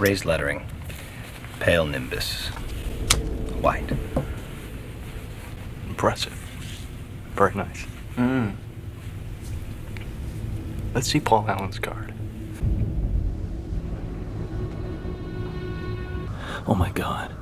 raised lettering. Pale nimbus. White. Impressive. Very nice. Let's see Paul Allen's card. Oh my god.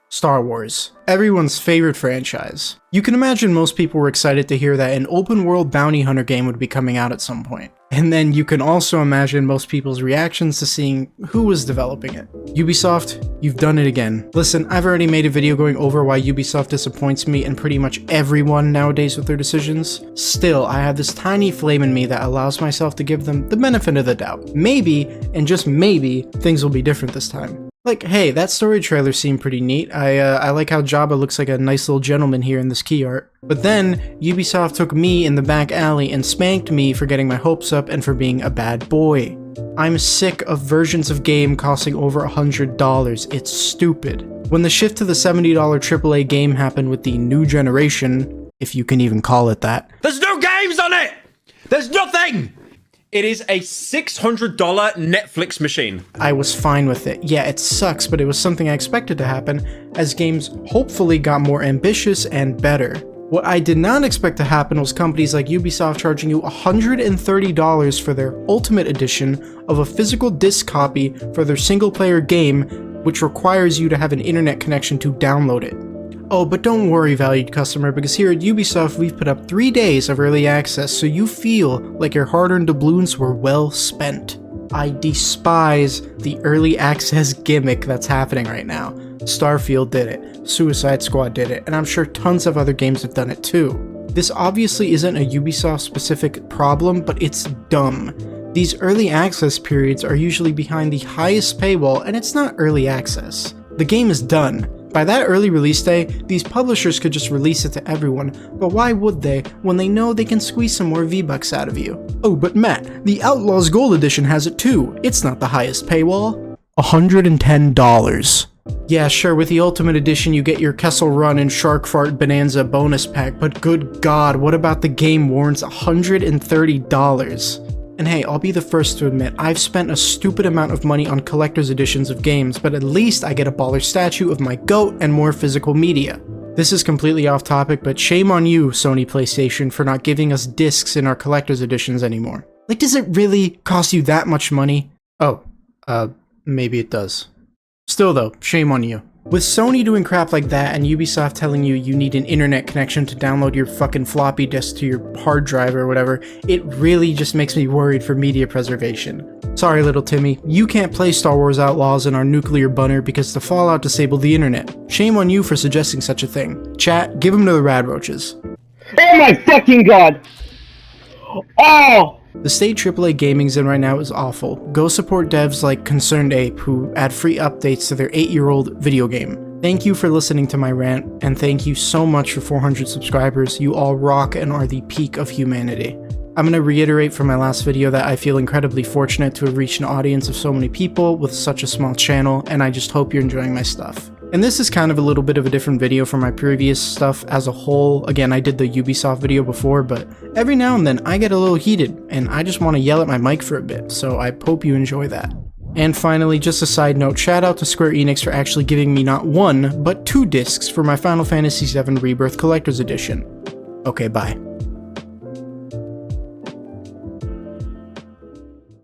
Star Wars, everyone's favorite franchise. You can imagine most people were excited to hear that an open-world bounty hunter game would be coming out at some point. And then you can also imagine most people's reactions to seeing who was developing it. Ubisoft, you've done it again. Listen, I've already made a video going over why Ubisoft disappoints me and pretty much everyone nowadays with their decisions. Still, I have this tiny flame in me that allows myself to give them the benefit of the doubt. Maybe, and just maybe, things will be different this time. Like, hey, that story trailer seemed pretty neat. I like how Jabba looks like a nice little gentleman here in this key art. But then, Ubisoft took me in the back alley and spanked me for getting my hopes up and for being a bad boy. I'm sick of versions of game costing over $100. It's stupid. When the shift to the $70 AAA game happened with the new generation, if you can even call it that. There's no games on it! There's nothing! It is a $600 Netflix machine. I was fine with it. Yeah, it sucks, but it was something I expected to happen as games hopefully got more ambitious and better. What I did not expect to happen was companies like Ubisoft charging you $130 for their Ultimate Edition of a physical disc copy for their single-player game, which requires you to have an internet connection to download it. Oh, but don't worry, valued customer, because here at Ubisoft we've put up 3 days of early access so you feel like your hard-earned doubloons were well spent. I despise the early access gimmick that's happening right now. Starfield did it, Suicide Squad did it, and I'm sure tons of other games have done it too. This obviously isn't a Ubisoft-specific problem, but it's dumb. These early access periods are usually behind the highest paywall, and it's not early access. The game is done. By that early release day, these publishers could just release it to everyone, but why would they when they know they can squeeze some more V-Bucks out of you? Oh, but Matt, the Outlaws Gold Edition has it too. It's not the highest paywall. $110. Yeah, sure, with the Ultimate Edition you get your Kessel Run and Shark Fart Bonanza bonus pack, but good god, what about the game warrants $130? And hey, I'll be the first to admit, I've spent a stupid amount of money on collector's editions of games, but at least I get a baller statue of my goat and more physical media. This is completely off topic, but shame on you, Sony PlayStation, for not giving us discs in our collector's editions anymore. Like, does it really cost you that much money? Oh, maybe it does. Still though, shame on you. With Sony doing crap like that and Ubisoft telling you you need an internet connection to download your fucking floppy disk to your hard drive or whatever, it really just makes me worried for media preservation. Sorry, little Timmy, you can't play Star Wars Outlaws in our nuclear bunker because the fallout disabled the internet. Shame on you for suggesting such a thing. Chat, give him to the Radroaches. Oh my fucking god! Oh! The state AAA gaming's in right now is awful. Go support devs like Concerned Ape who add free updates to their 8-year-old video game. Thank you for listening to my rant, and thank you so much for 400 subscribers. You all rock and are the peak of humanity. I'm going to reiterate from my last video that I feel incredibly fortunate to have reached an audience of so many people with such a small channel, and I just hope you're enjoying my stuff. And this is kind of a little bit of a different video from my previous stuff as a whole. Again, I did the Ubisoft video before, but every now and then I get a little heated, and I just want to yell at my mic for a bit, so I hope you enjoy that. And finally, just a side note, shout out to Square Enix for actually giving me not 1, but 2 discs for my Final Fantasy VII Rebirth Collector's Edition. Okay, bye.